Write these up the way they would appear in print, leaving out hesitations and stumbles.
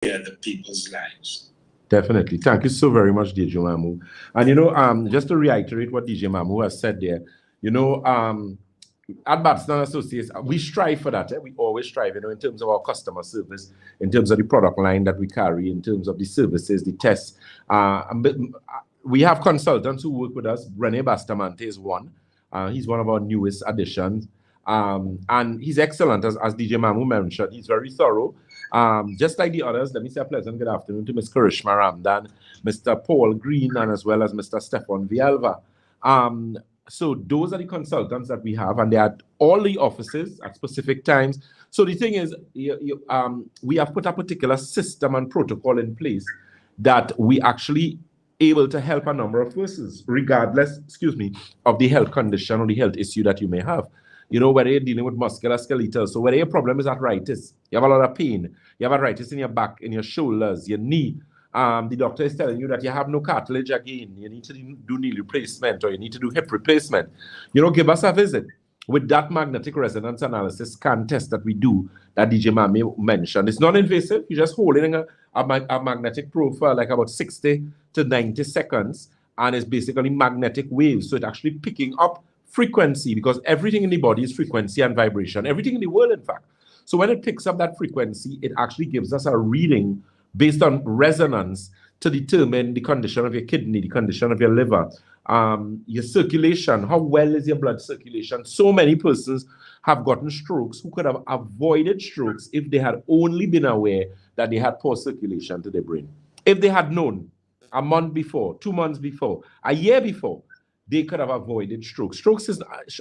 the people's lives. Definitely. Thank you so very much, DJ Mamu. And just to reiterate what DJ Mamu has said there, you know, at Batson Associates, we strive for that. We always strive, in terms of our customer service, in terms of the product line that we carry, in terms of the services, the tests. We have consultants who work with us. Rene Bastamante is one. He's one of our newest additions. And he's excellent, as DJ Mamu mentioned. He's very thorough. Just like the others, let me say a pleasant good afternoon to Ms. Karishma Ramdan, Mr. Paul Green, and as well as Mr. Stefan Vialva. So those are the consultants that we have, and they're at all the offices at specific times. So the thing is, we have put a particular system and protocol in place that we actually able to help a number of persons, regardless, of the health condition or the health issue that you may have. Whether you're dealing with musculoskeletal, so whether your problem is arthritis, you have a lot of pain, you have arthritis in your back, in your shoulders, your knee, the doctor is telling you that you have no cartilage again, you need to do knee replacement or you need to do hip replacement, give us a visit. With that magnetic resonance analysis scan test that we do, that DJ Mami mentioned, it's non-invasive. You're just holding a magnetic probe for like about 60 to 90 seconds, and it's basically magnetic waves. So it's actually picking up frequency, because everything in the body is frequency and vibration, everything in the world, in fact. So when it picks up that frequency, it actually gives us a reading based on resonance to determine the condition of your kidney, the condition of your liver, your circulation, how well is your blood circulation. So many persons have gotten strokes who could have avoided strokes if they had only been aware that they had poor circulation to their brain. If they had known a month before, 2 months before, a year before, they could have avoided strokes.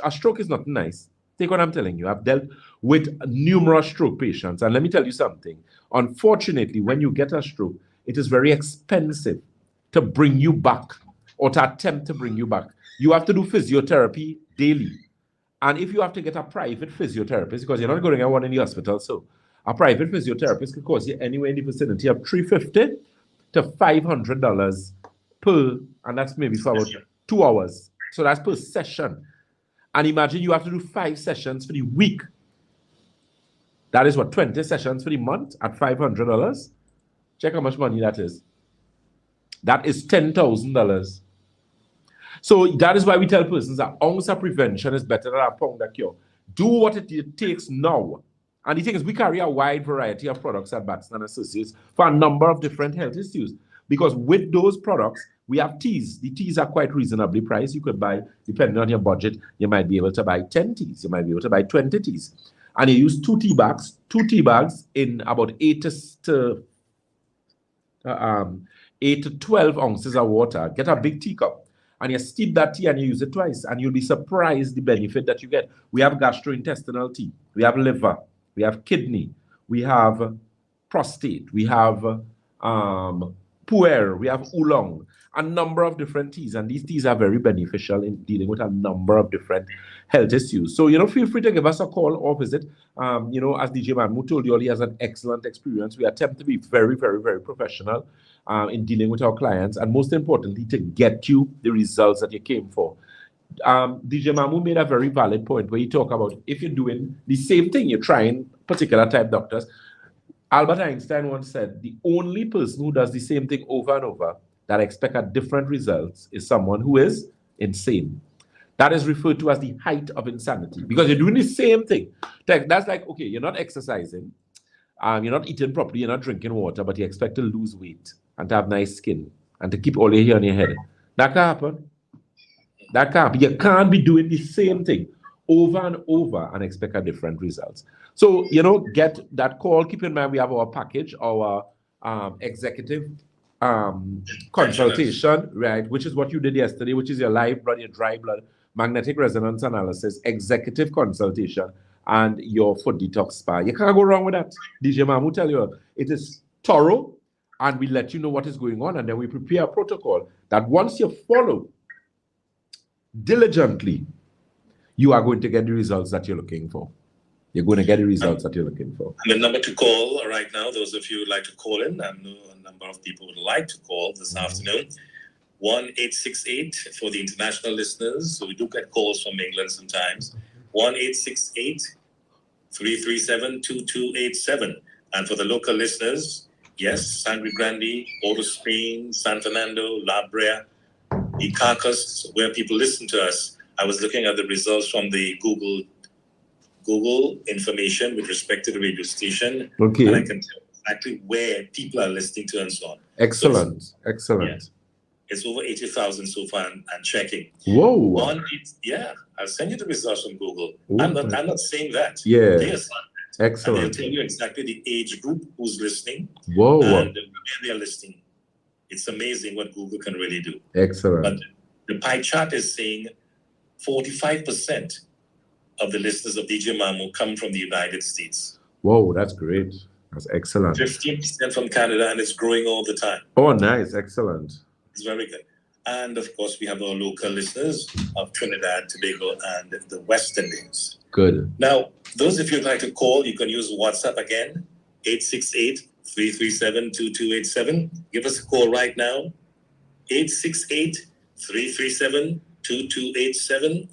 A stroke is not nice. Take what I'm telling you. I've dealt with numerous stroke patients, and let me tell you something. Unfortunately, when you get a stroke, it is very expensive to bring you back or to attempt to bring you back. You have to do physiotherapy daily. And if you have to get a private physiotherapist, because you're not going to get one in the hospital, so a private physiotherapist could cost you anywhere in the vicinity of $350 to $500 per, and that's maybe for about 2 hours. So that's per session. And imagine you have to do 5 sessions for the week. That is what, 20 sessions for the month at $500? Check how much money that is. That is $10,000. So that is why we tell persons that ounce of prevention is better than a pound of cure. Do what it takes now. And the thing is, we carry a wide variety of products at Batson Associates for a number of different health issues. Because with those products, we have teas. The teas are quite reasonably priced. You could buy, depending on your budget, you might be able to buy 10 teas. You might be able to buy 20 teas. And you use 2 tea bags in about 8 to 12 ounces of water. Get a big teacup and you steep that tea and you use it twice, and you'll be surprised the benefit that you get. We have gastrointestinal tea, we have liver, we have kidney, we have prostate, we have pu'er, we have oolong, a number of different teas, and these teas are very beneficial in dealing with a number of different health issues. So, feel free to give us a call or visit. As DJ Mamu told you, he has an excellent experience. We attempt to be very, very, very professional in dealing with our clients, and most importantly, to get you the results that you came for. DJ Mamu made a very valid point where he talked about if you're doing the same thing, you're trying particular type doctors. Albert Einstein once said, the only person who does the same thing over and over that expect a different results is someone who is insane. That is referred to as the height of insanity, because you're doing the same thing. That's like, okay, you're not exercising, you're not eating properly, you're not drinking water, but you expect to lose weight and to have nice skin and to keep all your hair on your head. That can't happen. That can't be. You can't be doing the same thing over and over and expect a different results. So, get that call. Keep in mind, we have our package, our executive consultation, right, which is what you did yesterday, which is your live blood, your dry blood, magnetic resonance analysis, executive consultation, and your foot detox spa. You can't go wrong with that. DJ Mamu tell you, it is thorough, and we let you know what is going on, and then we prepare a protocol that once you follow diligently, you are going to get the results that you're looking for. You're going to get the results that you're looking for. And the number to call right now, those of you who would like to call in, I know a number of people would like to call this afternoon, 1-868 for the international listeners. So we do get calls from England sometimes. 1-868-337-2287. And for the local listeners, Yes, Sangre Grande, Port of Spain, San Fernando, La Brea, Icarcus, where people listen to us. I was looking at the results from the Google information with respect to the radio station. Okay. And I can tell exactly where people are listening to and so on. Excellent. So Excellent. it's over 80,000 so far and checking. Whoa. I'll send you the results from Google. Ooh. I'm not saying that. Yeah. They assign that. Excellent. And they'll tell you exactly the age group who's listening. Whoa. And where they're listening. It's amazing what Google can really do. Excellent. But the pie chart is saying 45% of the listeners of DJ Mamu come from the United States. Whoa, that's great. That's excellent. 15% from Canada, and it's growing all the time. Oh, nice. Excellent. It's very good. And of course, we have our local listeners of Trinidad, Tobago, and the West Indies. Good. Now, those of you who'd like to call, you can use WhatsApp again, 868-337-2287. Give us a call right now, 868-337-2287.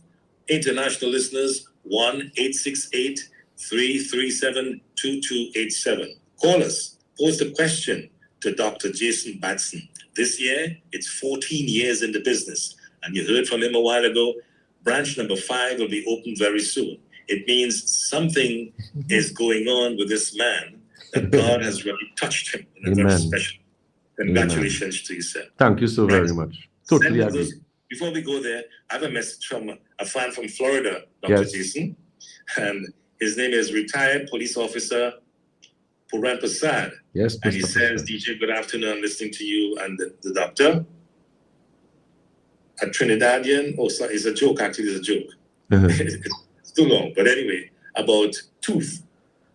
International listeners, 1-868-337-2287. Call us, post a question to Dr. Jason Batson. This year, it's 14 years in the business. And you heard from him a while ago, branch number 5 will be open very soon. It means something is going on with this man, that God has really touched him in a very special. Congratulations to you, sir. Thank you so very much. Totally agree. Before we go there, I have a message from a fan from Florida, Dr. Jason. And his name is retired police officer Puran Prasad. Yes, and he says, DJ, good afternoon. I'm listening to you and the doctor. A Trinidadian, sorry, it's a joke, actually, it's a joke. It's too long. But anyway, about tooth.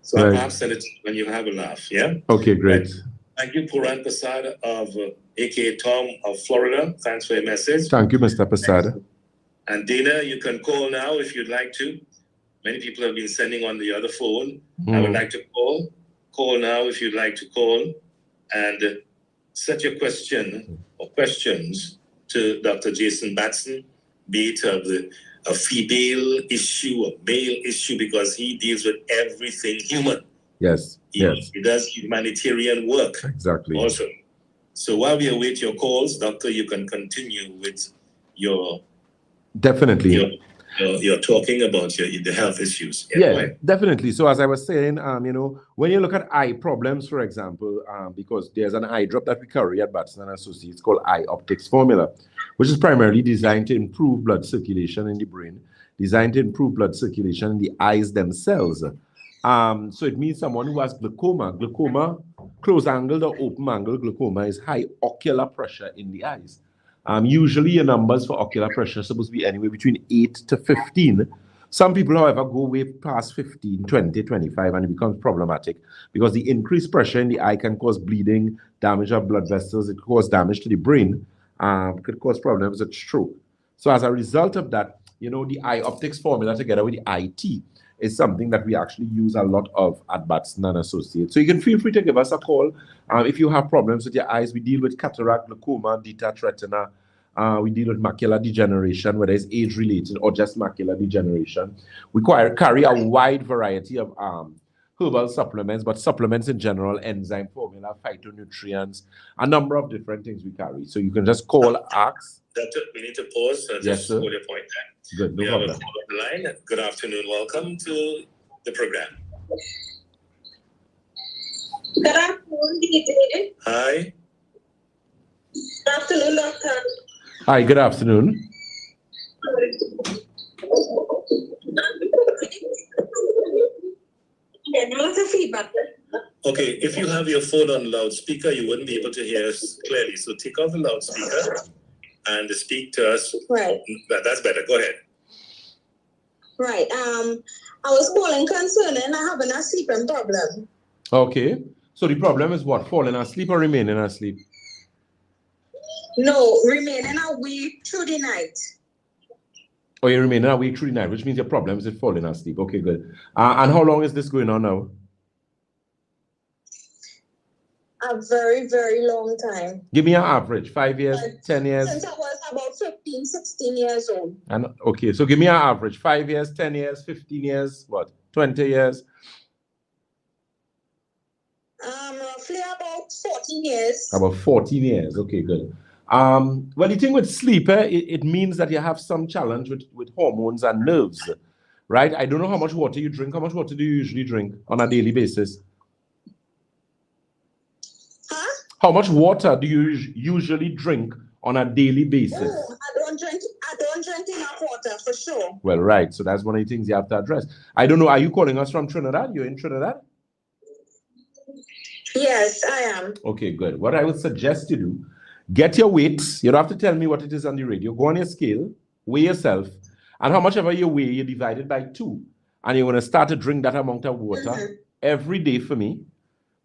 So I'll perhaps send it when you have a laugh, yeah? Okay, great. Thank you, Puran Prasad of aka Tom of Florida. Thanks for your message. Thank you, Mr. Prasad. And Dana, you can call now if you'd like to. Many people have been sending on the other phone. I would like to call. Call now if you'd like to call and set your question or questions to Dr. Jason Batson, be it of a female issue, a male issue, because he deals with everything human. Yes. He does humanitarian work. Exactly. Also. So while we await your calls, Doctor, you can continue with your... Definitely. You're talking about the health issues. Yeah, definitely. So as I was saying, when you look at eye problems, for example, because there's an eye drop that we carry at Batson and Associates called Eye Optics Formula, which is primarily designed to improve blood circulation in the brain, designed to improve blood circulation in the eyes themselves. So it means someone who has glaucoma, close angled or open angled glaucoma is high ocular pressure in the eyes. Usually your numbers for ocular pressure are supposed to be anywhere between 8 to 15. Some people, however, go way past 15, 20, 25, and it becomes problematic because the increased pressure in the eye can cause bleeding, damage of blood vessels, it causes damage to the brain, could cause problems with stroke. So as a result of that, the Eye Optics Formula together with the IT is something that we actually use a lot of at Batson and Associates. So you can feel free to give us a call. If you have problems with your eyes, we deal with cataract, glaucoma, detached retina. We deal with macular degeneration, whether it's age-related or just macular degeneration. We carry a wide variety of herbal supplements, but supplements in general, enzyme formula, phytonutrients, a number of different things we carry. So you can just call, ask. Doctor, we need to pause. Just hold your point there. Good, no we problem. have a call on the line. Good afternoon. Welcome to the program. Good afternoon, DJ. Hi. Good afternoon, Doctor. Hi, good afternoon. Feedback. Okay, if you have your phone on loudspeaker, you wouldn't be able to hear us clearly. So take off the loudspeaker and speak to us. Right. That's better. Go ahead. Right. I was calling concerning I having a sleeping problem. Okay. So the problem is what? Falling asleep or remaining asleep? No, remaining awake through the night. Oh, you're remaining awake through the night, which means your problem is falling asleep. Okay, good. And how long is this going on now? A very, very long time. Give me an average. 5 years, 10 years? Since I was about 15, 16 years old. And okay, so give me an average. 5 years, 10 years, 15 years, what? 20 years? Roughly about 14 years. About 14 years. Okay, good. Well, the thing with sleep, it means that you have some challenge with hormones and nerves, right? I don't know how much water you drink. How much water do you usually drink on a daily basis? Huh? How much water do you usually drink on a daily basis? Oh, I don't drink enough water for sure. Well, right. So that's one of the things you have to address. I don't know. Are you calling us from Trinidad? You're in Trinidad? Yes, I am. Okay, good. What I would suggest you do, get your weights. You don't have to tell me what it is on the radio. Go on your scale, weigh yourself, and how much ever you weigh, you divide it by 2. And you're going to start to drink that amount of water every day for me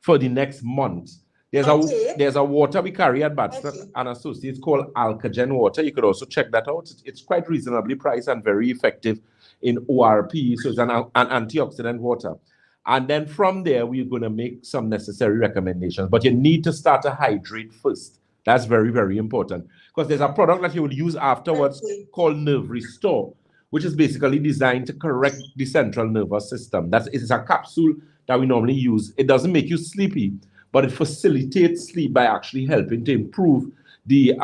for the next month. There's a water we carry at Batson and Associates called Alkagen water. You could also check that out. It's quite reasonably priced and very effective in ORP. So it's an antioxidant water. And then from there, we're going to make some necessary recommendations. But you need to start to hydrate first. That's very, very important. Because there's a product that you will use afterwards called Nerve Restore, which is basically designed to correct the central nervous system. It's a capsule that we normally use. It doesn't make you sleepy, but it facilitates sleep by actually helping to improve the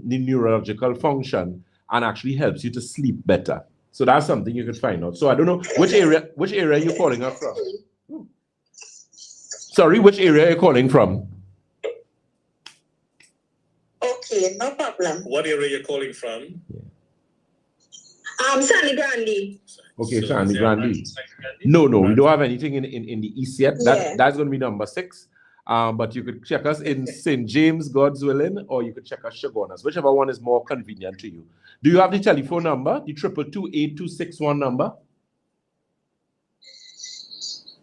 neurological function and actually helps you to sleep better. So that's something you could find out. So I don't know which area you're calling us from. Sorry, which area you're calling from? Okay, no problem. What area you're calling from? Sandy Grande. Okay, so Sandy Grande. No, we don't have anything in the east yet. That's going to be number 6. But you could check us in St. James, God's willing, or you could check us Chagonas, whichever one is more convenient to you. Do you have the telephone number, the 222-8261 number?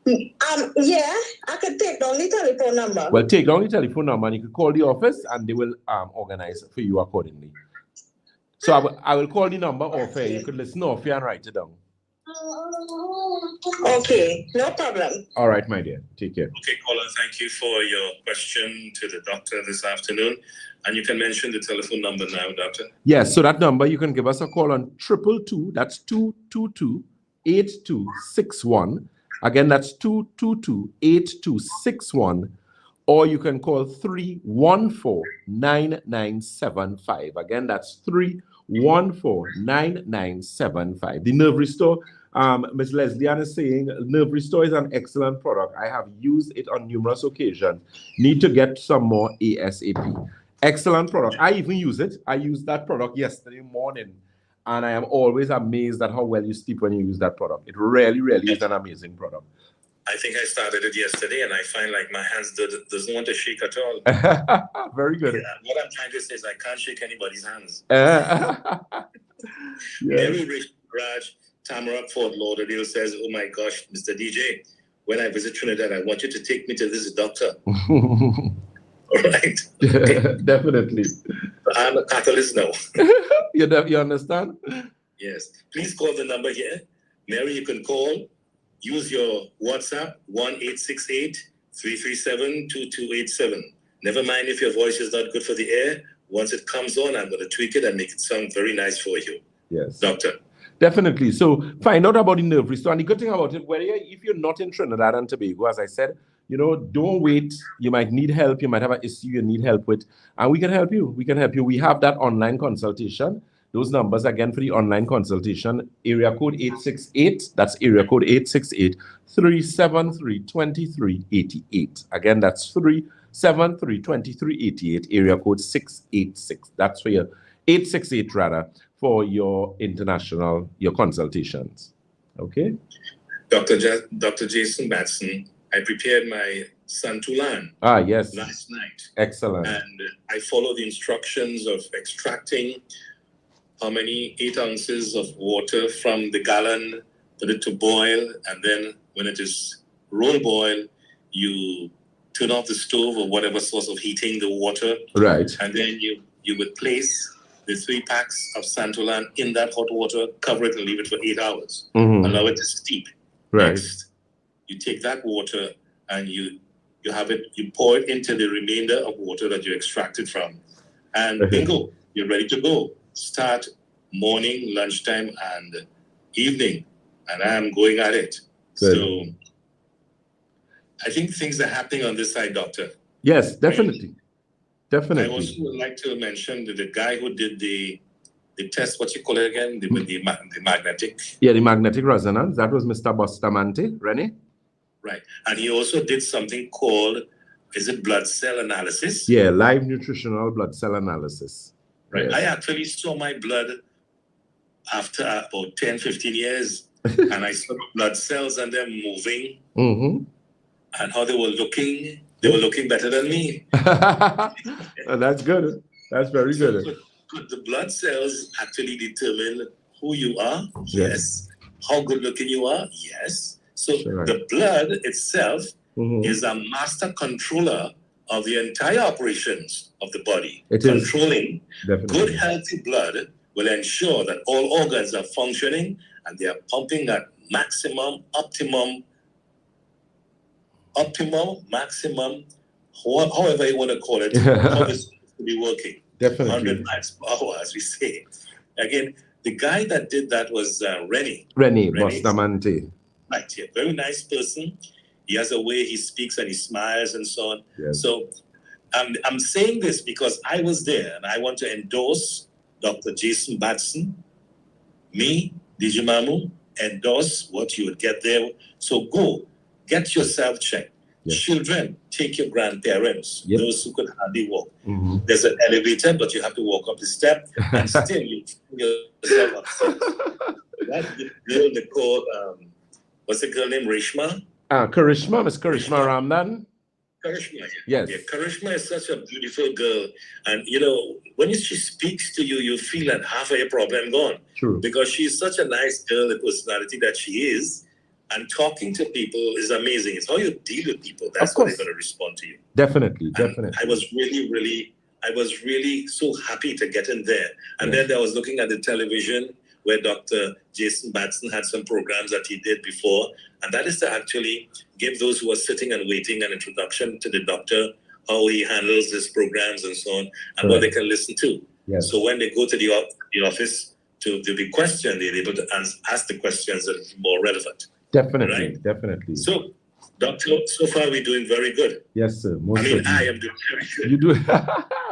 Yeah, I could take down the telephone number. Well, take down the telephone number and you could call the office and they will organize it for you accordingly. So I will call the number off here. You could listen off here and write it down. Okay, no problem. All right, my dear. Take care. Okay, caller, thank you for your question to the doctor this afternoon. And you can mention the telephone number now, doctor. Yes, so that number, you can give us a call on 222, that's 222-8261. Again, that's 222-8261. Or you can call 314-9975. Again, that's 314-9975. The Nerve Restore, Ms. Leslie Ann is saying, Nerve Restore is an excellent product. I have used it on numerous occasions. Need to get some more ASAP. Excellent product. I even use it. I used that product yesterday morning. And I am always amazed at how well you sleep when you use that product. It really, really is an amazing product. I think I started it yesterday, and I find like my hands doesn't want to shake at all. Very good. Yeah, what I'm trying to say is I can't shake anybody's hands. Mary Raj Tamara Fort Lauderdale says, "Oh my gosh, Mr. DJ, when I visit Trinidad, I want you to take me to this doctor." All right. Definitely. I'm a catalyst now. You understand? Yes. Please call the number here. Mary, you can call. Use your WhatsApp, 1-868-337-2287. Never mind if your voice is not good for the air. Once it comes on, I'm going to tweak it and make it sound very nice for you. Yes. Doctor. Definitely. So find out about the Nerve Restore. And the good thing about it, if you're not in Trinidad and Tobago, as I said, don't wait. You might need help. You might have an issue you need help with. And we can help you. We have that online consultation. Those numbers again for the online consultation, area code 868, that's area code 868-373-2388. Again, that's 373-2388, area code 686. That's for your 868 rather, for your your consultations. Okay? Dr. Jason Batson, I prepared my Santulan yes. last night. Excellent. And I follow the instructions of extracting 8 ounces of water from the gallon, put it to boil, and then when it is roll boil, you turn off the stove or whatever source of heating the water. Right. And then you would place the 3 packs of Santulan in that hot water, cover it and leave it for 8 hours. Mm-hmm. Allow it to steep. Right. Next, you take that water and you pour it into the remainder of water that you extracted from. And bingo, you're ready to go. Start morning, lunchtime, and evening. And I'm going at it. Good. So I think things are happening on this side, doctor. Yes, definitely. Definitely. I also would like to mention that the guy who did the test, what you call it again, the magnetic. Yeah, the magnetic resonance. That was Mr. Bustamante, Rene. Right. And he also did something called, is it blood cell analysis? Yeah, live nutritional blood cell analysis. Right. Yes. I actually saw my blood after about 10, 15 years, and I saw the blood cells and them moving, and how they were looking. They were looking better than me. That's good. That's very good. Could the blood cells actually determine who you are? Yes. How good looking you are? Yes. So the blood itself is a master controller of the entire operations of the body. Controlling good, healthy blood will ensure that all organs are functioning and they are pumping at maximum, maximum, however you want to call it, how it's supposed to be working. 100 miles per hour, as we say. Again, the guy that did that was Rene Bustamante. Right, yeah, very nice person. He has a way he speaks and he smiles and so on. Yes. So I'm saying this because I was there and I want to endorse Dr. Jason Batson. Me, DJ Mamu, endorse what you would get there. So go, get yourself checked. Yes. Children, take your grandparents, those who could hardly walk. There's an elevator, but you have to walk up the step and still you yourself upstairs. That girl, Nicole, what's the girl named? Reshma? Karishma, Miss Karishma Ramdan. Karishma, yes. Yeah, Karishma is such a beautiful girl. And, you know, when she speaks to you, you feel that half of your problem gone. True. Because she's such a nice girl, the personality that she is. And talking to people is amazing. It's how you deal with people. That's how they're going to respond to you. Definitely. I was really so happy to get in there. And then I was looking at the television where Dr. Jason Batson had some programs that he did before. And that is to actually give those who are sitting and waiting an introduction to the doctor, how he handles his programs and so on, and what they can listen to. Yes. So when they go to the office to be questioned, they're able to ask the questions that are more relevant. Definitely, right? Definitely. So, Doctor, so far we're doing very good. Yes, sir. I am doing very good. You do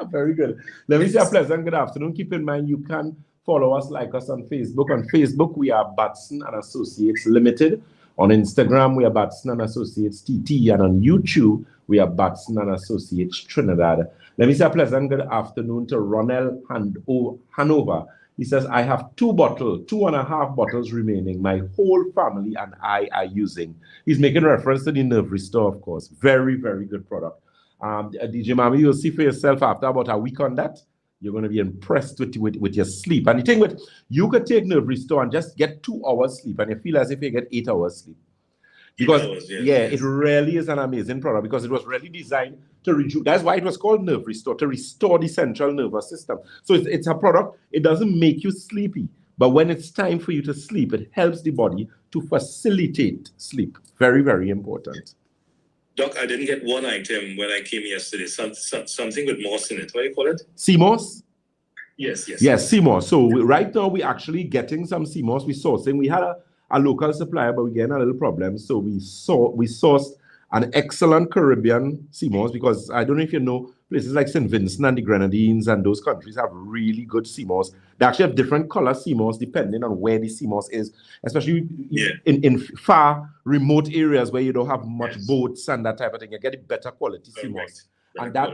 very good. Let me say a pleasant good afternoon. Keep in mind, you can follow us, like us on Facebook. On Facebook, we are Batson and Associates Limited. On Instagram, we are Batson and Associates TT. And on YouTube, we are Batson and Associates Trinidad. Let me say a pleasant good afternoon to Ronel Hanover. He says, I have 2.5 bottles remaining. My whole family and I are using. He's making reference to the Nerve Restore, of course. Very, very good product. DJ Mami, you'll see for yourself after about a week on that. You're going to be impressed with your sleep. And the thing with, you could take Nerve Restore and just get 2 hours sleep, and you feel as if you get 8 hours sleep. Because, it really is an amazing product because it was really designed to reduce. That's why it was called Nerve Restore, to restore the central nervous system. So it's a product, it doesn't make you sleepy. But when it's time for you to sleep, it helps the body to facilitate sleep. Very, very important. Doc, I didn't get one item when I came yesterday. Something with moss in it. What do you call it? Sea moss? Yes. Yes, sea moss. So right now we're actually getting some sea moss. We're sourcing. We had a local supplier, but we're getting a little problem. So we sourced an excellent Caribbean sea moss because I don't know if you know, places like St. Vincent and the Grenadines and those countries have really good sea moss. They actually have different color sea moss depending on where the sea moss is, especially in far remote areas where you don't have much boats and that type of thing. You get a better quality sea moss. And that,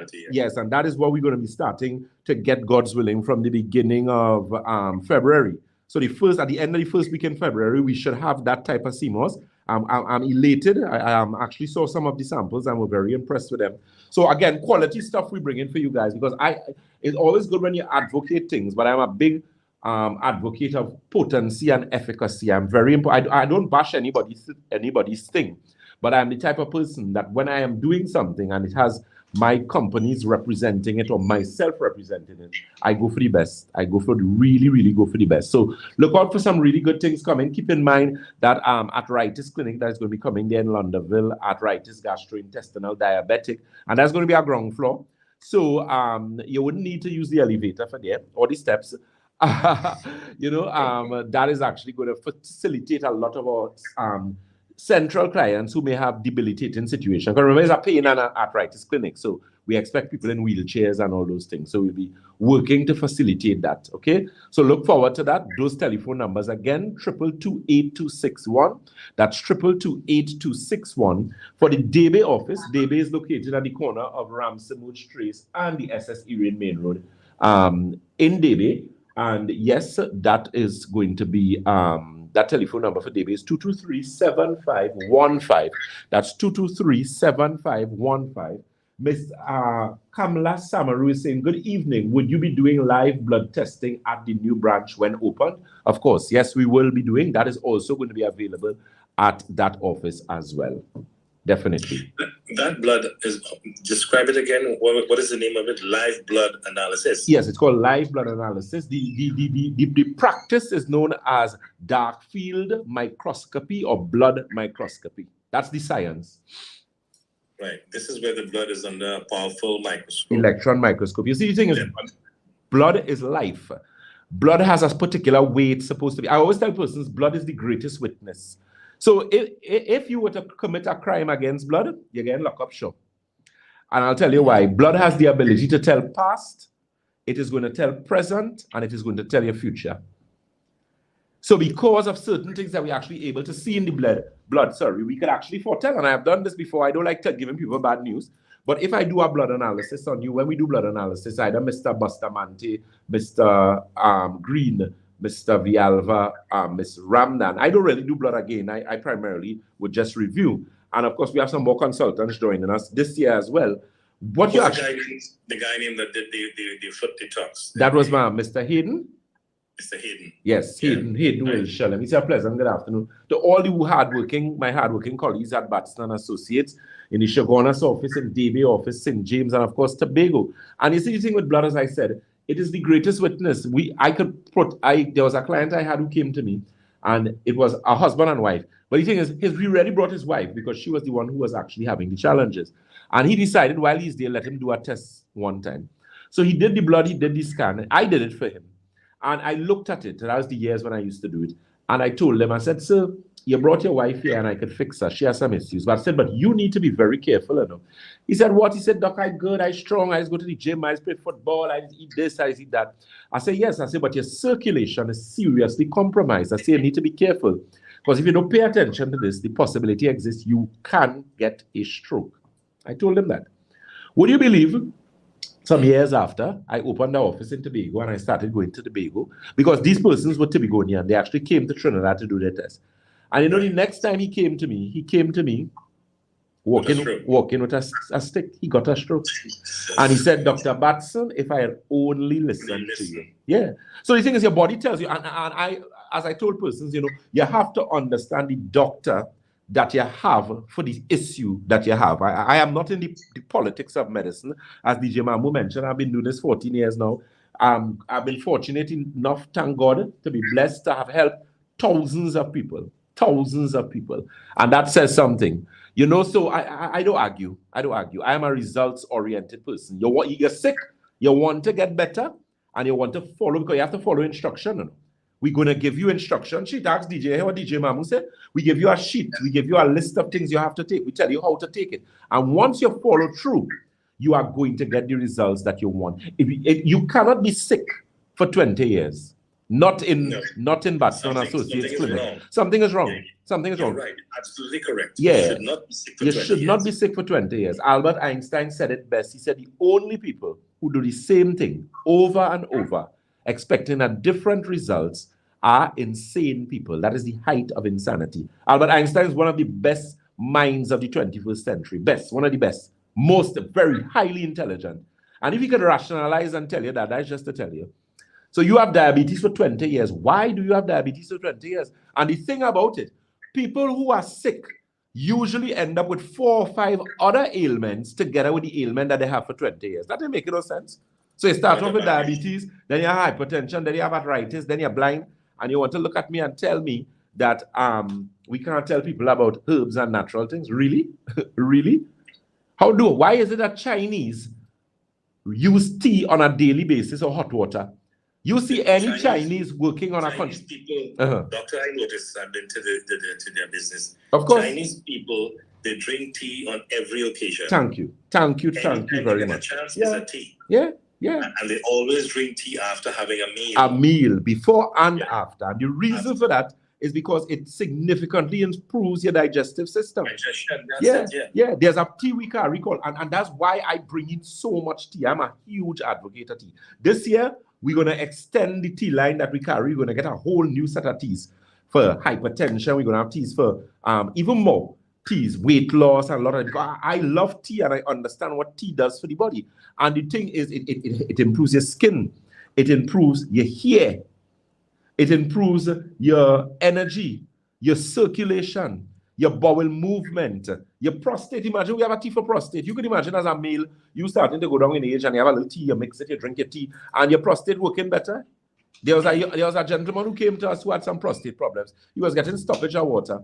and that is what we're going to be starting to get, God's willing, from the beginning of February. So at the end of the first week in February, we should have that type of sea moss. I'm elated. I actually saw some of the samples and we're very impressed with them. So again, quality stuff we bring in for you guys because it's always good when you advocate things, but I'm a big advocate of potency and efficacy. I'm very important. I don't bash anybody's thing, but I'm the type of person that when I am doing something and it has my companies representing it or myself representing it, I go for the best. I go for really go for the best. So look out for some really good things coming. Keep in mind that arthritis clinic that is going to be coming there in Londonville, arthritis, gastrointestinal, diabetic, and that's going to be our ground floor. So you wouldn't need to use the elevator for there or the steps. That is actually going to facilitate a lot of our central clients who may have debilitating situations. Because remember, it's a pain and an arthritis clinic, so we expect people in wheelchairs and all those things. So we'll be working to facilitate that, okay? So look forward to that. Those telephone numbers again, 222-8261. That's 222-8261 for the Debe office. Debe is located at the corner of Ramsamud Trace and the SS Erin Main Road in Debe. And yes, that is going to be that telephone number for Debe is 223-7515. That's 223-7515. Miss Kamala Samaru is saying, good evening. Would you be doing live blood testing at the new branch when opened? Of course, yes, we will be doing. That is also going to be available at that office as well. Definitely. That blood is, describe it again. What is the name of it? Live blood analysis. Yes, it's called live blood analysis. The practice is known as dark field microscopy or blood microscopy. That's the science. Right. This is where the blood is under a powerful microscope. Electron microscope. You see, the thing is, blood is life. Blood has a particular way it's supposed to be. I always tell persons, blood is the greatest witness. So if you were to commit a crime against blood, you're getting locked up, sure. And I'll tell you why. Blood has the ability to tell past, it is going to tell present, and it is going to tell your future. So because of certain things that we're actually able to see in the blood, we could actually foretell. And I have done this before. I don't like giving people bad news. But if I do a blood analysis on you, when we do blood analysis, either Mr. Bustamante, Mr. Green, Mr. Vialva, Ms. Ramdan, I don't really do blood again. I primarily would just review. And of course, we have some more consultants joining us this year as well. What you actually... The guy named that did the foot detox. That was Mr. Hayden. Mr. Hayden. Yes, Hayden will show them. It's a pleasant good afternoon to all the my hardworking colleagues at Batson Associates in the Chagonas office, in Debe office, St. James, and of course Tobago. And you see the thing with blood, as I said, it is the greatest witness. There was a client I had who came to me, and it was a husband and wife. But the thing is, he really brought his wife because she was the one who was actually having the challenges. And he decided while he's there, let him do a test one time. So he did the blood, he did the scan. I did it for him. And I looked at it. That was the years when I used to do it. And I told them, I said, sir, you brought your wife here and I could fix her. She has some issues. But I said, but you need to be very careful. You know? He said, what? He said, Doc, I'm good, I'm strong. I just go to the gym, I just play football, I just eat this, I just eat that. I said, yes. I said, but your circulation is seriously compromised. I said, you need to be careful. Because if you don't pay attention to this, the possibility exists you can get a stroke. I told him that. Would you believe? Some years after, I opened the office in Tobago and I started going to Tobago because these persons were Tobagonian. They actually came to Trinidad to do their test. And you know, the next time he came to me walking with a stick. He got a stroke. And he said, Dr. Batson, if I had only listened to you. Yeah. So the thing is, your body tells you, and I, as I told persons, you know, you have to understand the doctor that you have for the issue that you have. I am not in the politics of medicine. As DJ Mamu mentioned, I've been doing this 14 years now. I've been fortunate enough, thank God, to be blessed to have helped thousands of people. And that says something. You know, so I don't argue. I am a results-oriented person. You're sick, you want to get better, and you want to follow, because you have to follow instruction. You know? We're going to give you instruction sheet. Ask DJ what DJ Mamu said. We give you a sheet. We give you a list of things you have to take. We tell you how to take it. And once you follow through, you are going to get the results that you want. You cannot be sick for 20 years. Not in Batson Associates Clinic. Something is wrong. Something is wrong. Right. Absolutely correct. Yeah. You should not be sick for 20 years. Not be sick for 20 years. Albert Einstein said it best. He said the only people who do the same thing over and over, expecting a different results, are insane people. That is the height of insanity. Albert Einstein is one of the best minds of the 21st century. One of the best. Most, very highly intelligent. And if he could rationalize and tell you that, that's just to tell you. So you have diabetes for 20 years. Why do you have diabetes for 20 years? And the thing about it, people who are sick usually end up with 4 or 5 other ailments together with the ailment that they have for 20 years. That doesn't make no sense. So you start off with diabetes, then you have hypertension, then you have arthritis, then you're blind, and you want to look at me and tell me that we can't tell people about herbs and natural things. Really? Really? Why is it that Chinese use tea on a daily basis or hot water? You see any Chinese working on a Chinese country? people, Doctor, I noticed, I've been to their business. Of course. Chinese people, they drink tea on every occasion. Thank you very much. Chance, there's a tea. Yeah. And they always drink tea after having a meal. A meal, before and after. And the reason for that is because it significantly improves your digestive system. There's a tea we carry called, and that's why I bring in so much tea. I'm a huge advocate of tea. This year, we're going to extend the tea line that we carry. We're going to get a whole new set of teas for hypertension. We're going to have teas for even more teas, weight loss, and a lot of it. I love tea, and I understand what tea does for the body. And the thing is, it improves your skin. It improves your hair. It improves your energy, your circulation, your bowel movement, your prostate. Imagine we have a tea for prostate. You could imagine as a male, you starting to go down in age and you have a little tea, you mix it, you drink your tea, and your prostate working better. There was a gentleman who came to us who had some prostate problems. He was getting stoppage of water.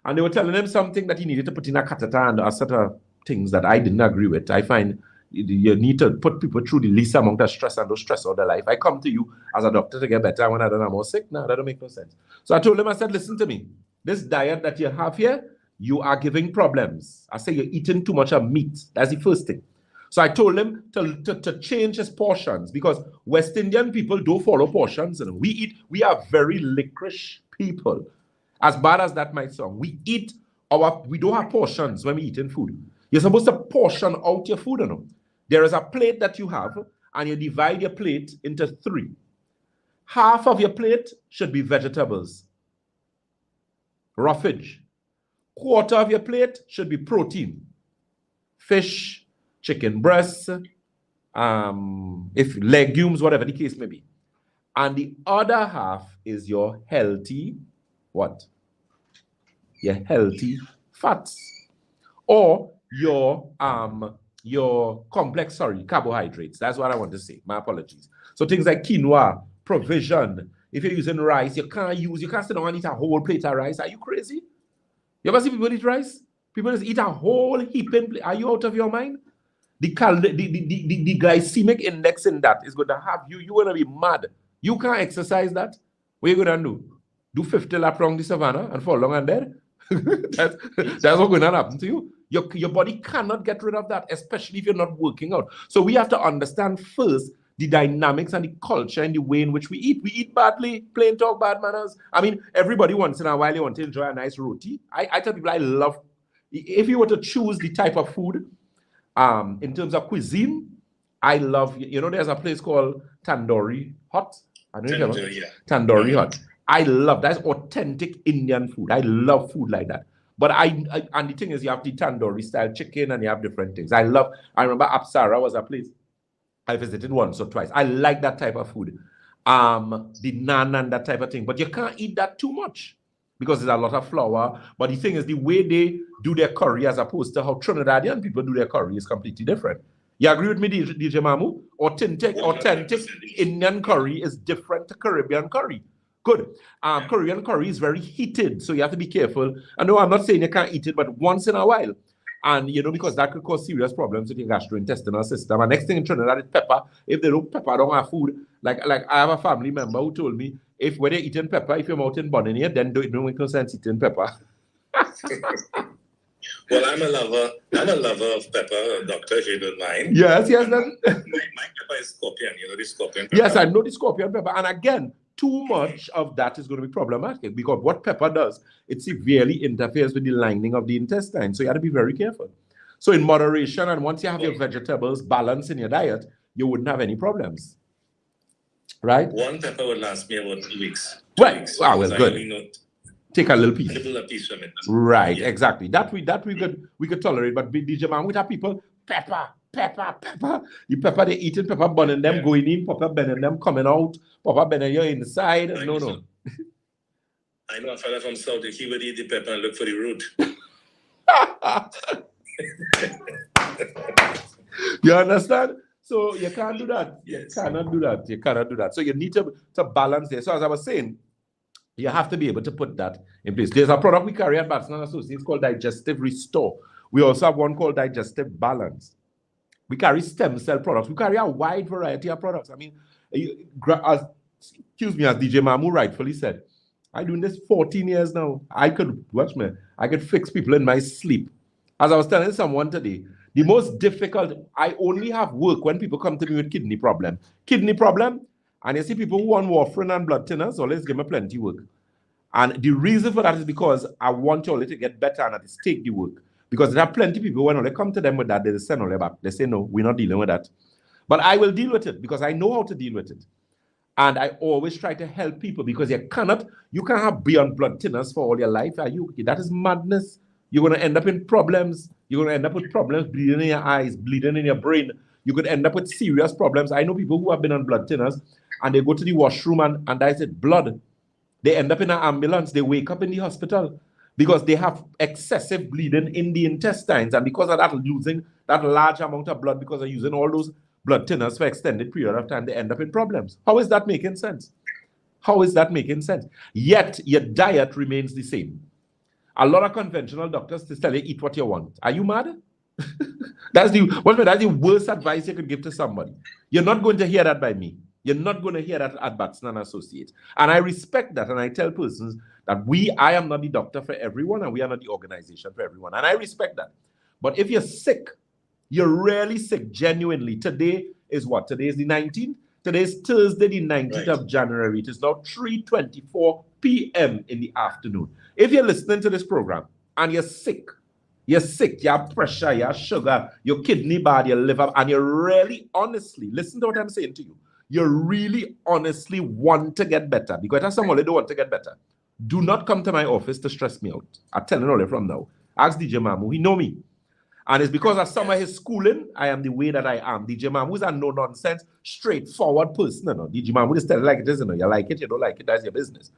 And they were telling him something that he needed to put in a catheter and a set of things that I didn't agree with. I find you need to put people through the least amount of stress and don't stress out their life. I come to you as a doctor to get better when I don't have more sick. No, that don't make no sense. So I told him, I said, listen to me. This diet that you have here, you are giving problems. I say you're eating too much of meat. That's the first thing. So I told him to change his portions because West Indian people don't follow portions. And we are very licorice people. As bad as that might sound, we don't have portions when we eat in food. You're supposed to portion out your food, you know. There is a plate that you have, and you divide your plate into 3. Half of your plate should be vegetables, roughage. Quarter of your plate should be protein, fish, chicken breasts, if legumes, whatever the case may be. And the other half is your healthy, what? Your healthy fats. Or your complex, carbohydrates. That's what I want to say. My apologies. So things like quinoa, provision. If you're using rice, you can't sit down and eat a whole plate of rice. Are you crazy? You ever see people eat rice? People just eat a whole heaping plate. Are you out of your mind? The glycemic index in that is going to have you're going to be mad. You can't exercise that. What are you going to do? Do 50 laps around the savannah and fall down and dead? that's what's going to happen to you. Your body cannot get rid of that, especially if you're not working out. So we have to understand first the dynamics and the culture and the way in which we eat. We eat badly, plain talk, bad manners. I mean, everybody once in a while, you want to enjoy a nice roti. I tell people I love, if you were to choose the type of food, in terms of cuisine, I love, there's a place called Tandoori Hut. Tandoori Hut. I love, that's authentic Indian food. I love food like that. But and the thing is, you have the tandoori style chicken and you have different things. I remember Apsara was a place I visited once or twice. I like that type of food. The naan and that type of thing. But you can't eat that too much because there's a lot of flour. But the thing is, the way they do their curry as opposed to how Trinidadian people do their curry is completely different. You agree with me, DJ Mamu? Authentic Indian curry is different to Caribbean curry. Good. Korean curry is very heated, so you have to be careful. I know I'm not saying you can't eat it, but once in a while. And, because that could cause serious problems with your gastrointestinal system. And next thing in Trinidad is pepper. If they don't pepper down our food, like I have a family member who told me, when they're eating pepper, if you're out in Bonnie, then don't make no sense eating pepper. Well, I'm a lover of pepper, doctor, if you don't mind. Yes. My pepper is scorpion, the scorpion pepper. Yes, I know the scorpion pepper. And again, too much of that is going to be problematic because what pepper does, it severely interferes with the lining of the intestine. So you have to be very careful. So in moderation, and once you have your vegetables balanced in your diet, you wouldn't have any problems. Right? One pepper would last me about 2 weeks. Well, good. Take a little piece. A little piece from it. Right, yeah. Exactly. That we could tolerate. But DJ man, we have people, pepper. The pepper they eating, pepper burning them, going in, pepper burning them, coming out, pepper burning you inside. No. I know a fella from South, he would eat the pepper and look for the root. You understand? So you can't do that. Yes. You cannot do that. So you need to balance there. So as I was saying, you have to be able to put that in place. There's a product we carry at Batson & Associates called Digestive Restore. We also have one called Digestive Balance. We carry stem cell products. We carry a wide variety of products. I mean, excuse me, as DJ Mamu rightfully said, I'm doing this 14 years now. I could fix people in my sleep. As I was telling someone today, the most difficult, I only have work when people come to me with kidney problem. Kidney problem, and you see people who want warfarin and blood thinners, so let's give me plenty work. And the reason for that is because I want you all to get better and to take the work. Because there are plenty of people, when they come to them with that, they send all back. They say, no, we're not dealing with that. But I will deal with it because I know how to deal with it. And I always try to help people because you can't have beyond blood thinners for all your life. That is madness. You're going to end up in problems. You're going to end up with problems bleeding in your eyes, bleeding in your brain. You could end up with serious problems. I know people who have been on blood thinners and they go to the washroom and that's it, blood. They end up in an ambulance. They wake up in the hospital because they have excessive bleeding in the intestines. And because of that, losing that large amount of blood, because of using all those blood thinners for extended period of time, they end up in problems. How is that making sense? How is that making sense? Yet your diet remains the same. A lot of conventional doctors tell you, eat what you want. Are you mad? That's the worst advice you could give to somebody. You're not going to hear that by me. You're not going to hear that at Batson and Associates. And I respect that. And I tell persons that I am not the doctor for everyone and we are not the organization for everyone. And I respect that. But if you're sick, you're really sick, genuinely. Today is what? Today is the 19th? Today is Thursday, the 19th of January. It is now 3:24 p.m. in the afternoon. If you're listening to this program and you're sick, you have pressure, you have sugar, your kidney bad, your liver, and you really honestly, listen to what I'm saying to you, you really honestly want to get better, because that's someone who don't want to get better. Do not come to my office to stress me out. I'm telling you all from now. Ask DJ Mamu, he know me. And it's because of some of his schooling, I am the way that I am. DJ Mamu is a no-nonsense, straightforward person. You know? DJ Mamu is telling like it is. You know? You like it, you don't like it, that's your business.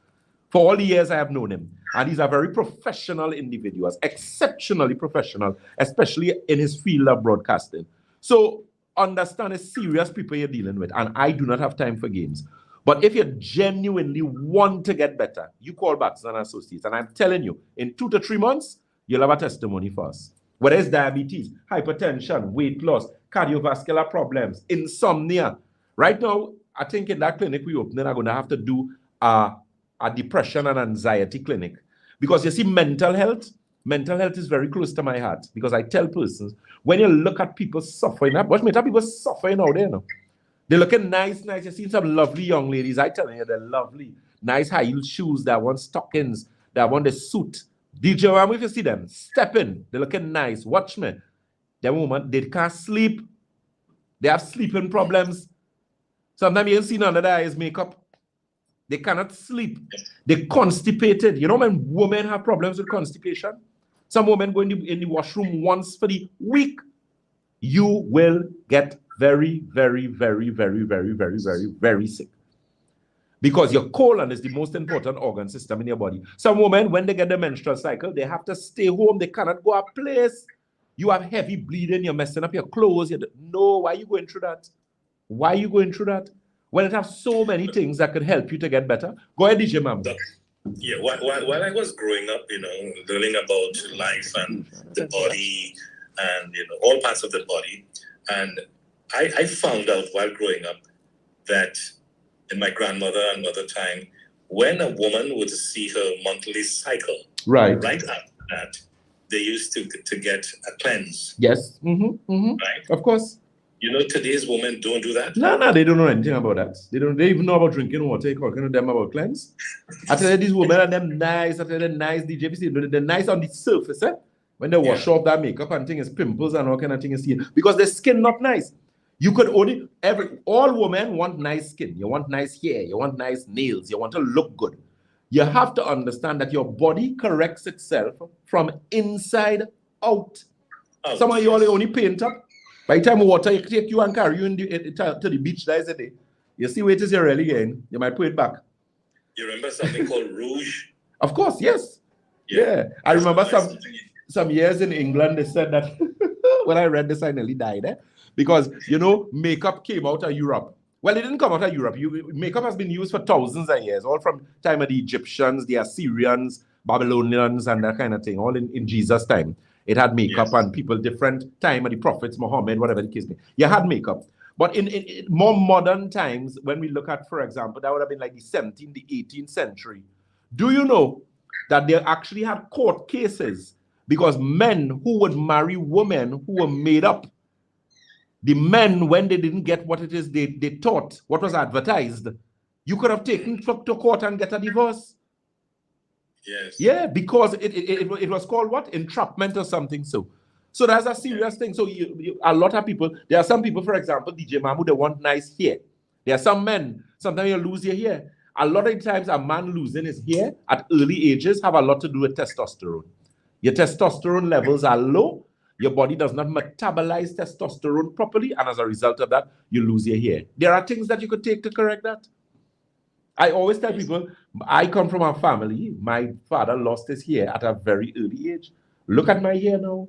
For all the years I have known him. And he's a very professional individual, exceptionally professional, especially in his field of broadcasting. So understand it's serious people you're dealing with. And I do not have time for games. But if you genuinely want to get better, you call Batson and Associates. And I'm telling you, in 2 to 3 months, you'll have a testimony for us. Whether it's diabetes, hypertension, weight loss, cardiovascular problems, insomnia. Right now, I think in that clinic we open, I'm going to have to do a depression and anxiety clinic. Because you see, mental health is very close to my heart. Because I tell persons, when you look at people suffering, watch me, people suffering out there now. They're looking nice. You see some lovely young ladies, I tell you, they're lovely. Nice high-heel shoes, they want stockings, they want the suit. DJ, if you see them, step in. They're looking nice. Watch me. That woman, they can't sleep. They have sleeping problems. Sometimes you see none of their eyes makeup. They cannot sleep. They're constipated. You know when women have problems with constipation? Some women go in the washroom once for the week. You will get very, very, very, very, very, very, very, very sick. Because your colon is the most important organ system in your body. Some women, when they get the menstrual cycle, they have to stay home. They cannot go a place. You have heavy bleeding. You're messing up your clothes. No, why are you going through that? Why are you going through that? When it has so many things that could help you to get better. Go ahead, DJ Mam. Yeah, while I was growing up, learning about life and the body and, all parts of the body. And I found out while growing up that in my grandmother and mother time, when a woman would see her monthly cycle, right after that, they used to get a cleanse. Yes. Right? Of course. Today's women don't do that. No, they don't know anything about that. They even know about drinking water. You talking to them about cleanse. I tell you, these women are them nice. I tell you, they're nice. They're nice on the surface, eh? When they wash off that makeup and things, pimples and all kind of things, because their skin not nice. You could only, all women want nice skin. You want nice hair. You want nice nails. You want to look good. You have to understand that your body corrects itself from inside out. Some of you only paint up. By the time water take you and carry you to the beach, that is the day. You see where it is you're really getting. You might put it back. You remember something called rouge? Of course, yes. Yeah. I remember some years in England, they said that when I read this, I nearly died. Because, makeup came out of Europe. Well, it didn't come out of Europe. Makeup has been used for thousands of years, all from time of the Egyptians, the Assyrians, Babylonians, and that kind of thing, all in Jesus' time. It had makeup, Yes. and people different time of the prophets, Muhammad, whatever the case may be. You had makeup. But in more modern times, when we look at, for example, that would have been like the 17th, the 18th century. Do you know that they actually had court cases because men who would marry women who were made up, the men, when they didn't get what it is they thought, what was advertised, you could have taken to court and get a divorce. Yes. Yeah, because it was called what? Entrapment or something. So that's a serious thing. So a lot of people, there are some people, for example, DJ Mamu, they want nice hair. There are some men, sometimes you lose your hair. A lot of times a man losing his hair at early ages have a lot to do with testosterone. Your testosterone levels are low. Your body does not metabolize testosterone properly. And as a result of that, you lose your hair. There are things that you could take to correct that. I always tell people, I come from a family. My father lost his hair at a very early age. Look at my hair now.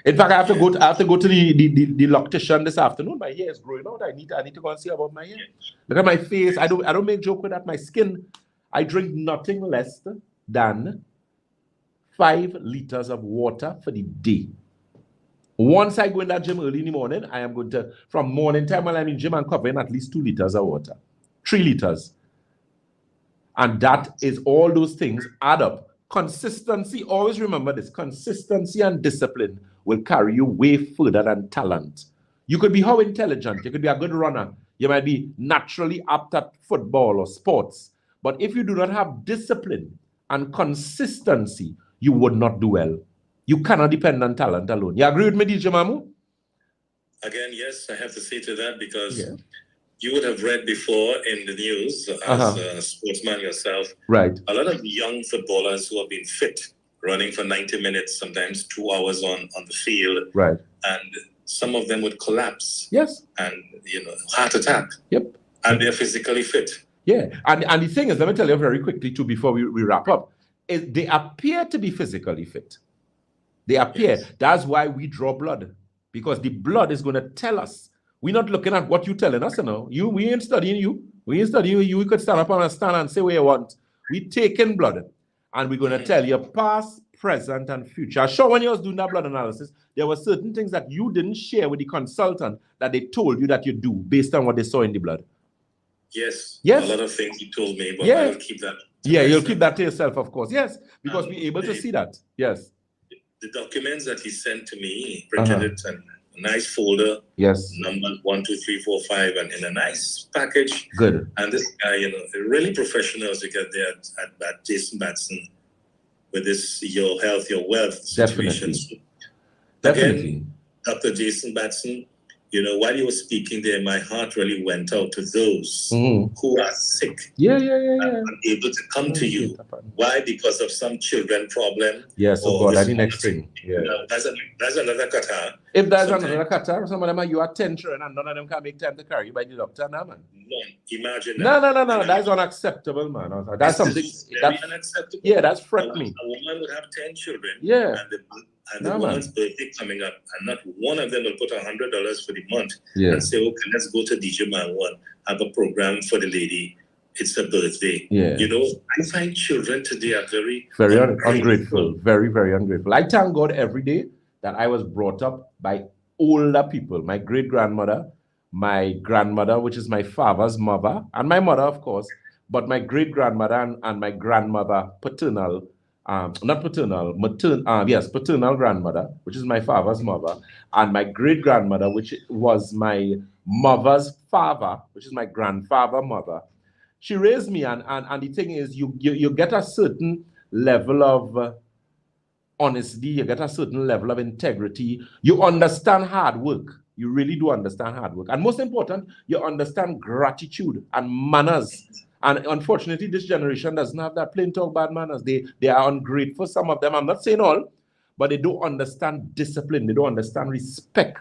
In fact, I have to go to the loctician this afternoon. My hair is growing out. I need to go and see about my hair. Look at my face. I don't make joke with that. My skin. I drink nothing less than 5 liters of water for the day. Once I go in that gym early in the morning, I am going to, from morning time while I'm in gym, I'm covering at least 2 liters of water. 3 liters. And that is all those things add up. Consistency, always remember this, consistency and discipline will carry you way further than talent. You could be how intelligent, you could be a good runner, you might be naturally apt at football or sports, but if you do not have discipline and consistency, you would not do well. You cannot depend on talent alone. You agree with me, DJ Mamu? Again, yes, I have to say to that because you would have read before in the news as a sportsman yourself, right? A lot of young footballers who have been fit, running for 90 minutes, sometimes 2 hours on the field, right? And some of them would collapse, yes, and heart attack, yep, and they're physically fit. Yeah, and the thing is, let me tell you very quickly too before we wrap up, is they appear to be physically fit. They appear. Yes. That's why we draw blood, because the blood is going to tell us. We're not looking at what you're telling us, we ain't studying you. We ain't studying you. You could stand up on a stand and say what you want. We're taking blood, and we're going to tell you past, present, and future. Sure, when you was doing that blood analysis, there were certain things that you didn't share with the consultant that they told you that you do based on what they saw in the blood. Yes. Yes. A lot of things you told me, but yeah. I'll keep that. You'll keep that to yourself, of course. Yes, because we're able to see that. Yes. The documents that he sent to me, printed it and a nice folder. Yes. Number 1, 2, 3, 4, 5, and in a nice package. Good. And this guy, really professional as you get there at Dr.Batson with this your health, your wealth situation. Definitely. Again, Dr. Dr.Batson, while you were speaking there, my heart really went out to those who are sick. And unable to come to you. Why? Because of some children problem. Yes, God, that's the next thing. Yeah. That's another kata. If there's another kata, some of them are you are 10 children and none of them can make time to carry you by the doctor now, man. No, imagine that. No. That's unacceptable, man. That's something. Very unacceptable. Yeah, that's fret me. A woman would have 10 children. Yeah. And the woman's birthday coming up, and not one of them will put $100 for the month and say, okay, let's go to DJ Man One, have a program for the lady. It's her birthday. Yeah. I find children today are very ungrateful. Very, very ungrateful. I thank God every day that I was brought up by older people. My great-grandmother, my grandmother, which is my father's mother, and my mother, of course, but my great-grandmother and my grandmother, paternal paternal grandmother, which is my father's mother, and my great-grandmother, which was my mother's father, which is my grandfather's mother. She raised me, and the thing is, you get a certain level of honesty, you get a certain level of integrity, you understand hard work. You really do understand hard work. And most important, you understand gratitude and manners. And unfortunately, this generation doesn't have that plain talk bad manners. They are ungrateful, some of them. I'm not saying all, but they don't understand discipline. They don't understand respect.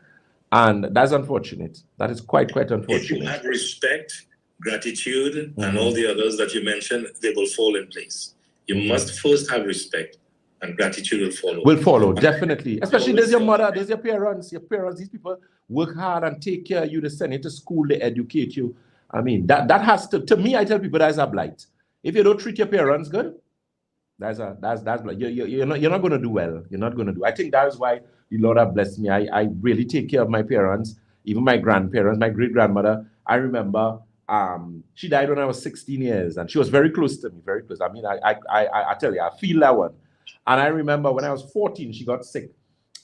And that's unfortunate. That is quite unfortunate. If you have respect, gratitude, and all the others that you mentioned, they will fall in place. You must first have respect, and gratitude will follow. Will follow, definitely. Especially there's your mother, there's your parents. Your parents, these people work hard and take care of you. They send you to school, they educate you. I mean, that has to me, I tell people that's a blight. If you don't treat your parents good, You're not going to do well. You're not going to do. I think that's why the Lord have blessed me. I really take care of my parents, even my grandparents, my great grandmother. I remember she died when I was 16 years, and she was very close to me, very close. I mean, I tell you, I feel that one. And I remember when I was 14, she got sick,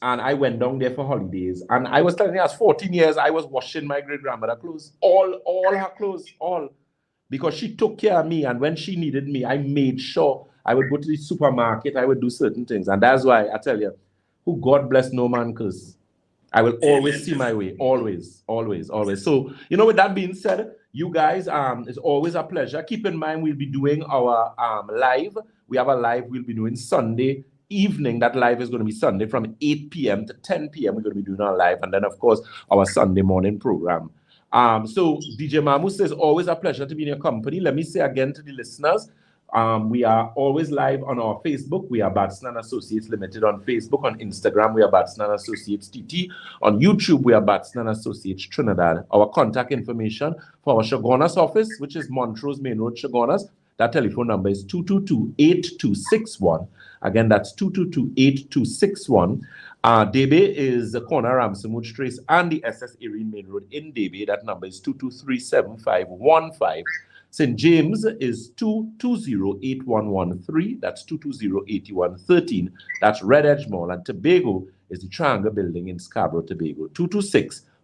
and I went down there for holidays. And I was telling you, I was 14 years, I was washing my great grandmother clothes, all her clothes, all. Because she took care of me, and when she needed me, I made sure I would go to the supermarket, I would do certain things. And that's why I tell you, who God bless, no man curse. I will always see my way, always, always, always. So, with that being said, you guys, it's always a pleasure. Keep in mind, we'll be doing our live. We have a live we'll be doing Sunday evening. That live is going to be Sunday from 8 p.m. to 10 p.m. We're going to be doing our live. And then, of course, our Sunday morning program. So DJ Mamu says, always a pleasure to be in your company. Let me say again to the listeners, we are always live on our Facebook. We are Batson & Associates Limited on Facebook. On Instagram, we are Batson & Associates TT. On YouTube, we are Batson & Associates Trinidad. Our contact information for our Chaguanas office, which is Montrose Main Road, Chaguanas. That telephone number is 222-8261. Again, that's 222-8261. Debe is the corner Ramsonwood Trace and the SS Erin Main Road in Debe. That number is 223-7515. St. James is 220-8113. That's 220-8113. That's Red Edge Mall. And Tobago is the Triangle Building in Scarborough, Tobago.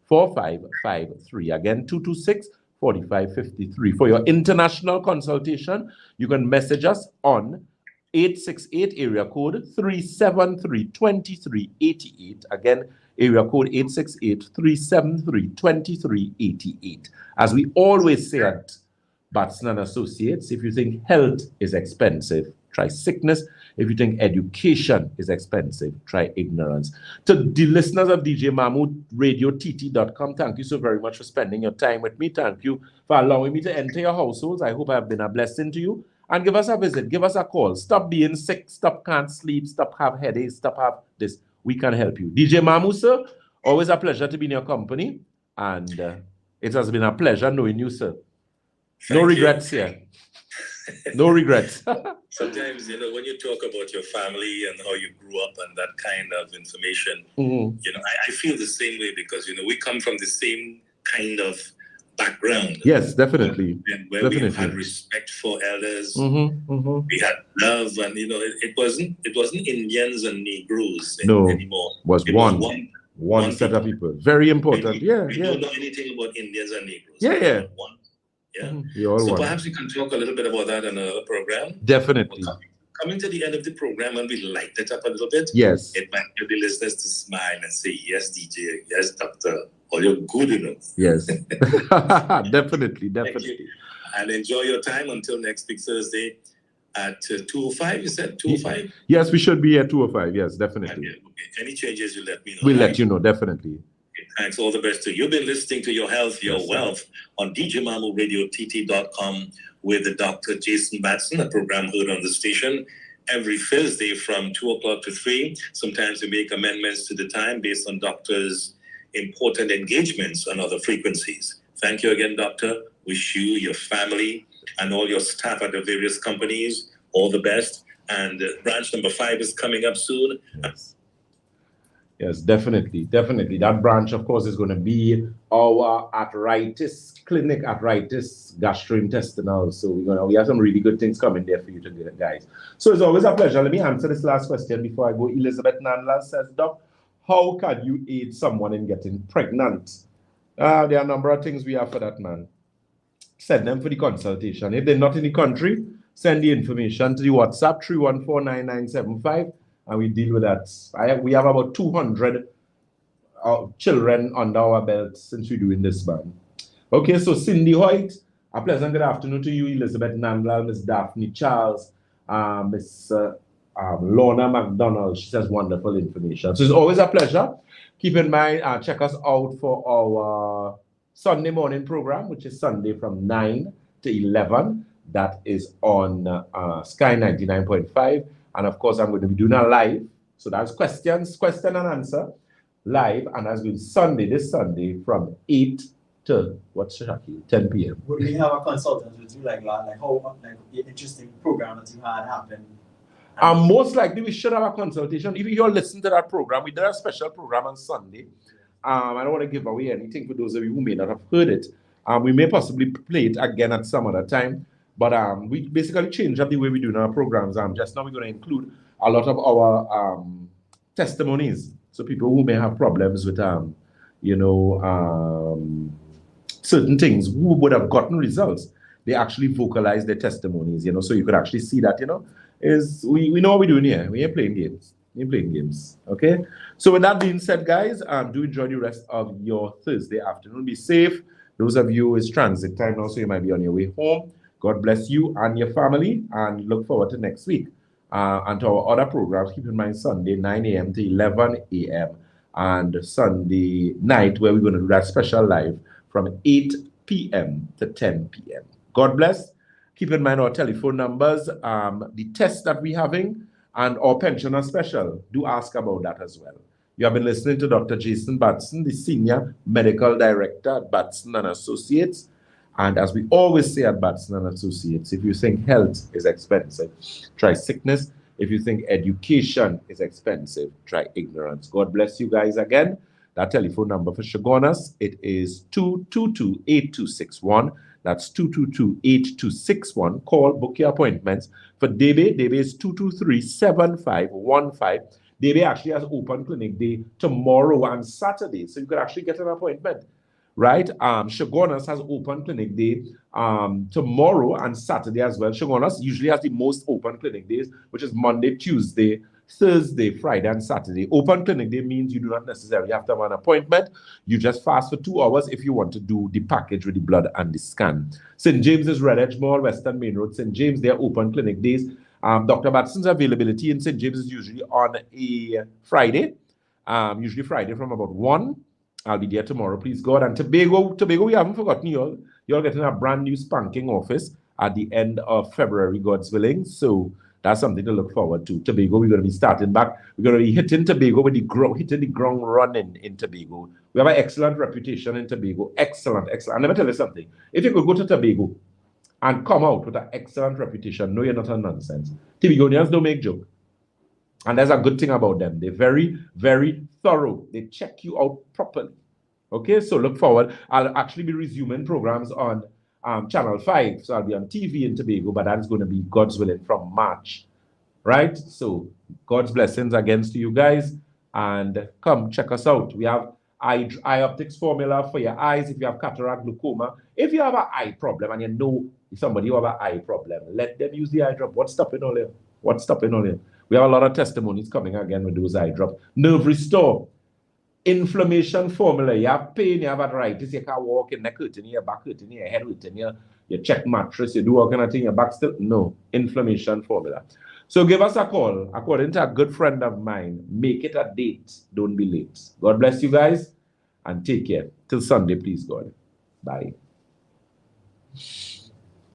226-4553. Again, 226-4553. For your international consultation, you can message us on 868 area code 373-2388. Again, area code 868-373-2388. As we always say at Batson & Associates, if you think health is expensive, try sickness. If you think education is expensive, try ignorance. To the listeners of DJ Mamu, RadioTT.com, thank you so very much for spending your time with me. Thank you for allowing me to enter your households. I hope I have been a blessing to you. And give us a visit, give us a call. Stop being sick, stop can't sleep, stop have headaches, stop have this. We can help you. DJ Mamu, sir, always a pleasure to be in your company. And it has been a pleasure knowing you, sir. No regrets here. No regrets. Sometimes, when you talk about your family and how you grew up and that kind of information, I feel the same way because, we come from the same kind of background. Yes, definitely. Where we had respect for elders, we had love, and it wasn't Indians and Negroes anymore. Was one set of people. Very important. We don't know anything about Indians and Negroes. Yeah. So perhaps we can talk a little bit about that in another program. Definitely. Coming to the end of the program, and we light it up a little bit. Yes. It might give the listeners to smile and say, yes, DJ, yes, doctor. Or you're good enough. Yes. Definitely. And enjoy your time until next week, Thursday at 2:05. You said 2:05? Yes, we should be at 2:05. Yes, definitely. Okay. Any changes, you let me know. We'll let you know, definitely. Okay, thanks. All the best to you. You've been listening to Your Health, Your Wealth on DJ Mamu RadioTT.com with the Dr. Jason Batson, a program heard on the station every Thursday from 2 o'clock to 3. Sometimes we make amendments to the time based on doctors' important engagements on other frequencies. Thank you again, Doctor. Wish you, your family, and all your staff at the various companies all the best. And branch number 5 is coming up soon. Yes, definitely. That branch, of course, is going to be our arthritis clinic, arthritis gastrointestinal. So we have some really good things coming there for you to get, guys. So it's always a pleasure. Let me answer this last question before I go. Elizabeth Nanla says, Doc, how can you aid someone in getting pregnant? There are a number of things we have for that, man. Send them for the consultation. If they're not in the country, send the information to the WhatsApp 314-9975, and we deal with that. We have about 200 children under our belt since we're doing this, man. Okay, so Cindy Hoyt, a pleasant good afternoon to you, Elizabeth Nandlal, Miss Daphne Charles, Miss Lorna McDonald. She says wonderful information. So it's always a pleasure. Keep in mind, check us out for our Sunday morning program, which is Sunday from 9 to 11. That is on Sky 99.5. And of course, I'm going to be doing a live. So that's question and answer live. And that's going to be this Sunday from 8 to 10 p.m. Would we have a consultant with you like how interesting program that you had happen? Most likely we should have a consultation. If you're listening to that program, we did a special program on Sunday. I don't want to give away anything for those of you who may not have heard it. We may possibly play it again at some other time. But we basically changed up the way we do in our programs. Just now we're going to include a lot of our testimonies. So people who may have problems with, certain things, who would have gotten results, they actually vocalize their testimonies, so you could actually see that, we know what we're doing here. We ain't playing games. We ain't playing games, okay? So with that being said, guys, do enjoy the rest of your Thursday afternoon. Be safe. Those of you, it's transit time now, so you might be on your way home. God bless you and your family, and look forward to next week. And to our other programs, keep in mind Sunday, 9 a.m. to 11 a.m. and Sunday night, where we're going to do that special live from 8 p.m. to 10 p.m. God bless. Keep in mind our telephone numbers, the tests that we're having, and our pensioner special. Do ask about that as well. You have been listening to Dr. Batson, the Senior Medical Director at Batson and Associates. And as we always say at Batson and Associates, if you think health is expensive, try sickness. If you think education is expensive, try ignorance. God bless you guys again. That telephone number for Shagonas, it is 222-8261. That's 222-8261. Call, book your appointments. For Debe, Debe is 223-7515. Debe actually has open clinic day tomorrow and Saturday, so you could actually get an appointment. Right? Shagonas has open clinic day tomorrow and Saturday as well. Shagonas usually has the most open clinic days, which is Monday, Tuesday, Thursday, Friday, and Saturday. Open clinic day means you do not necessarily have to have an appointment. You just fast for 2 hours if you want to do the package with the blood and the scan. St. James's Red Edge Mall, Western Main Road, St. James, they're open clinic days. Dr. Batson's availability in St. James is usually on a Friday, usually Friday from about 1. I'll be there tomorrow, please God. And Tobago, we haven't forgotten y'all. Y'all getting a brand new spanking office at the end of February, God's willing. So that's something to look forward to. Tobago, we're going to be starting back. We're going to be hitting Tobago with hitting the ground running in Tobago. We have an excellent reputation in Tobago. Excellent. And let me tell you something. If you could go to Tobago and come out with an excellent reputation, no, you're not a nonsense. Tobagonians don't make joke. And there's a good thing about them. They're very, very thorough. They check you out properly. Okay, so look forward. I'll actually be resuming programs on Channel 5. So I'll be on TV in Tobago, but that's going to be, God's willing, from March. Right? So God's blessings again to you guys. And come check us out. We have eye optics formula for your eyes if you have cataract, glaucoma. If you have an eye problem and you know somebody who have an eye problem, let them use the eye drop. What's stopping all here? What's stopping all here? We have a lot of testimonies coming again with those eye drops. Nerve restore. Inflammation formula. You have pain, you have arthritis, you can't walk, your neck hurting, your back hurting, your head hurting, you check mattress, you do all kind of thing, your back still. No. Inflammation formula. So give us a call. According to a good friend of mine, make it a date. Don't be late. God bless you guys and take care. Till Sunday, please, God. Bye.